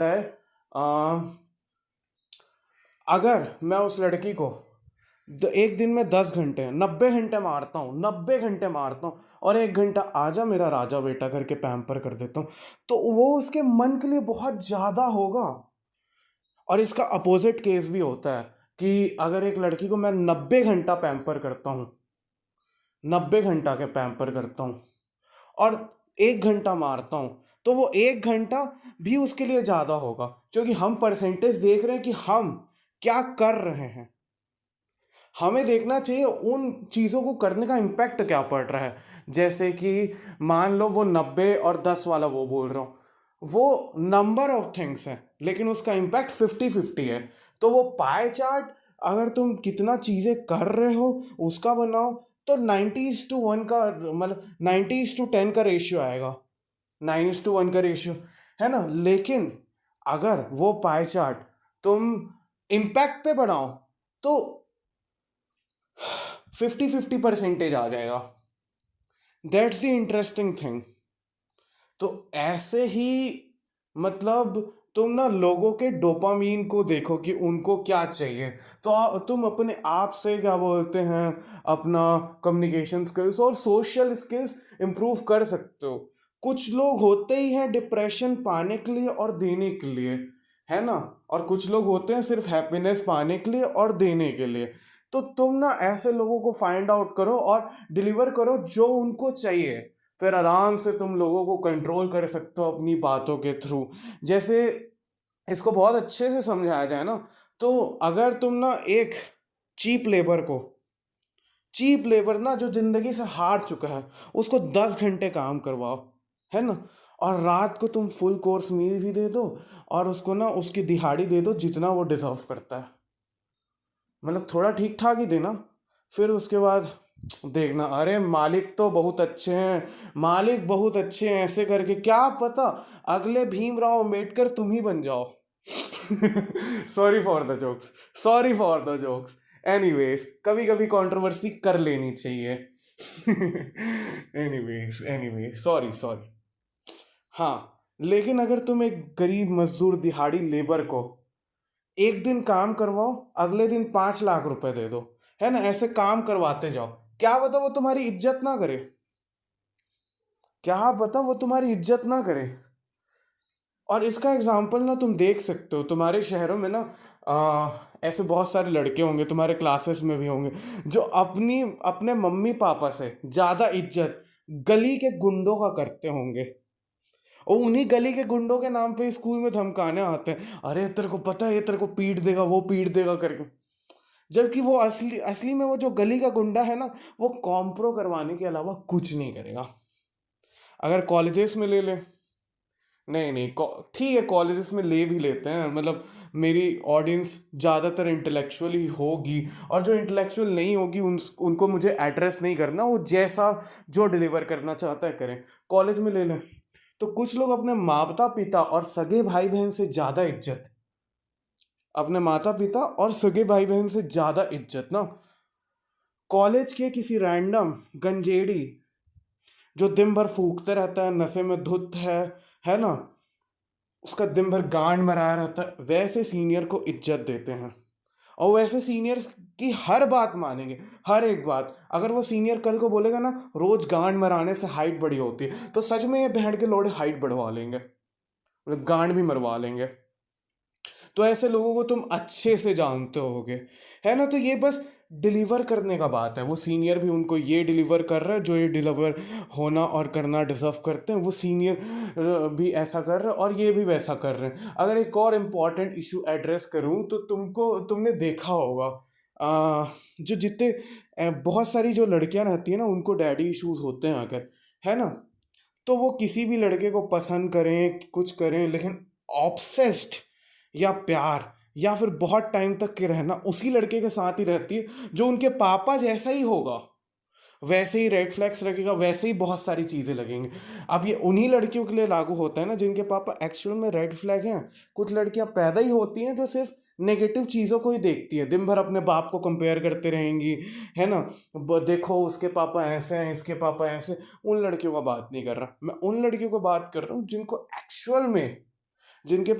है आ, अगर मैं उस लड़की को एक दिन में 10 घंटे 90 घंटे मारता हूँ, 90 घंटे मारता हूँ, और 1 घंटा आजा मेरा राजा बेटा करके पैम्पर कर देता हूँ, तो वो उसके मन के लिए बहुत ज्यादा होगा। और इसका अपोजिट केस भी होता है कि अगर एक लड़की को मैं 90 घंटा पैम्पर करता हूँ, 90 घंटा के पैम्पर करता हूँ, और 1 घंटा मारता हूँ, तो वो 1 घंटा भी उसके लिए ज्यादा होगा, क्योंकि हम परसेंटेज देख रहे हैं कि हम क्या कर रहे हैं। हमें देखना चाहिए उन चीज़ों को करने का इम्पैक्ट क्या पड़ रहा है। जैसे कि मान लो वो 90 और 10 वाला वो बोल रहा हूँ, वो नंबर ऑफ थिंग्स है लेकिन उसका इम्पैक्ट 50-50 है। तो वो पाई चार्ट अगर तुम कितना चीज़ें कर रहे हो उसका बनाओ, तो 90:1 का मतलब 90:10 का रेशियो आएगा, 9:1 का रेशियो, है ना। लेकिन अगर वो पाई चार्ट तुम इम्पैक्ट पे बढ़ाओ तो 50-50 परसेंटेज आ जाएगा। That's the interesting thing. तो ऐसे ही मतलब तुम ना लोगों के डोपामीन को देखो कि उनको क्या चाहिए, तो तुम अपने आप से क्या बोलते हैं अपना कम्युनिकेशन स्किल्स और सोशल स्किल्स इंप्रूव कर सकते हो। कुछ लोग होते ही हैं डिप्रेशन पाने के लिए और देने के लिए, है ना। और कुछ लोग होते हैं सिर्फ हैप्पीनेस पाने के लिए और देने के लिए। तो तुम ना ऐसे लोगों को फाइंड आउट करो और डिलीवर करो जो उनको चाहिए। फिर आराम से तुम लोगों को कंट्रोल कर सकते हो अपनी बातों के थ्रू। जैसे इसको बहुत अच्छे से समझाया जाए ना, तो अगर तुम ना एक चीप लेबर को, चीप लेबर ना जो जिंदगी से हार चुका है, उसको 10 घंटे काम करवाओ, है ना, और रात को तुम फुल कोर्स मील भी दे दो और उसको ना उसकी दिहाड़ी दे दो जितना वो डिजर्व करता है, मतलब थोड़ा ठीक ठाक ही देना। फिर उसके बाद देखना अरे मालिक तो बहुत अच्छे हैं, मालिक बहुत अच्छे हैं, ऐसे करके क्या पता अगले भीमराव अम्बेडकर तुम ही बन जाओ। Sorry for the jokes, sorry for the jokes. Anyways कभी कभी कंट्रोवर्सी कर लेनी चाहिए। Anyways anyways sorry sorry. हाँ, लेकिन अगर तुम एक गरीब मजदूर दिहाड़ी लेबर को एक दिन काम करवाओ, अगले दिन 5 लाख रुपए दे दो, है ना, ऐसे काम करवाते जाओ, क्या पता वो तुम्हारी इज्जत ना करे, क्या पता वो तुम्हारी इज्जत ना करे। और इसका एग्जाम्पल ना तुम देख सकते हो तुम्हारे शहरों में ना, ऐसे बहुत सारे लड़के होंगे तुम्हारे क्लासेस में भी होंगे जो अपनी अपने मम्मी पापा से ज़्यादा इज्जत गली के गुंडों का करते होंगे, और उन्हीं गली के गुंडों के नाम पे स्कूल में धमकाने आते हैं, अरे तेरे को पता है ये तेरे को पीट देगा वो पीट देगा करके। जबकि वो असली असली में वो जो गली का गुंडा है ना, वो कॉम्प्रो करवाने के अलावा कुछ नहीं करेगा। अगर कॉलेजेस में ले लें, नहीं नहीं ठीक है कॉलेजेस में ले भी लेते हैं, मतलब मेरी ऑडियंस ज़्यादातर इंटेलेक्चुअल ही होगी, और जो इंटेलेक्चुअल नहीं होगी उनको मुझे एड्रेस नहीं करना, वो जैसा जो डिलीवर करना चाहता है करें। कॉलेज में ले लें तो कुछ लोग अपने माता पिता और सगे भाई बहन से ज़्यादा इज्जत, अपने माता पिता और सगे भाई बहन से ज़्यादा इज्जत ना कॉलेज के किसी रैंडम गंजेड़ी जो दिन भर फूकते रहता है, नशे में धुत है ना, उसका दिन भर गांड मराया रहता है, वैसे सीनियर को इज्जत देते हैं। और वैसे सीनियर्स की हर बात मानेंगे, हर एक बात। अगर वो सीनियर कल को बोलेगा ना रोज गांड मराने से हाइट बड़ी होती है, तो सच में ये बहन के लोड़े हाइट बढ़वा लेंगे, मतलब गांड भी मरवा लेंगे। तो ऐसे लोगों को तुम अच्छे से जानते होगे, है ना। तो ये बस डिलीवर करने का बात है, वो सीनियर भी उनको ये डिलीवर कर रहा है जो ये डिलीवर होना और करना डिजर्व करते हैं, वो सीनियर भी ऐसा कर रहे हैं और ये भी वैसा कर रहे हैं। अगर एक और इम्पॉर्टेंट इशू एड्रेस करूँ तो तुमने देखा होगा, जो जितने बहुत सारी जो लड़कियां रहती हैं ना उनको डैडी इश्यूज होते हैं अगर, है ना, तो वो किसी भी लड़के को पसंद करें कुछ करें लेकिन ऑब्सेस्ड या प्यार या फिर बहुत टाइम तक के रहना उसी लड़के के साथ ही रहती है जो उनके पापा जैसा ही होगा, वैसे ही रेड फ्लैग्स रखेगा, वैसे ही बहुत सारी चीज़ें लगेंगी। अब ये उन्हीं लड़कियों के लिए लागू होता है ना जिनके पापा एक्चुअल में रेड फ्लैग हैं। कुछ लड़कियां पैदा ही होती हैं जो सिर्फ नेगेटिव चीज़ों को ही देखती है, दिन भर अपने बाप को कंपेयर करते रहेंगी, है ना, देखो उसके पापा ऐसे हैं इसके पापा ऐसे। उन लड़कियों का बात नहीं कर रहा मैं, उन लड़कियों को बात कर रहा हूँ जिनको एक्चुअल में, जिनके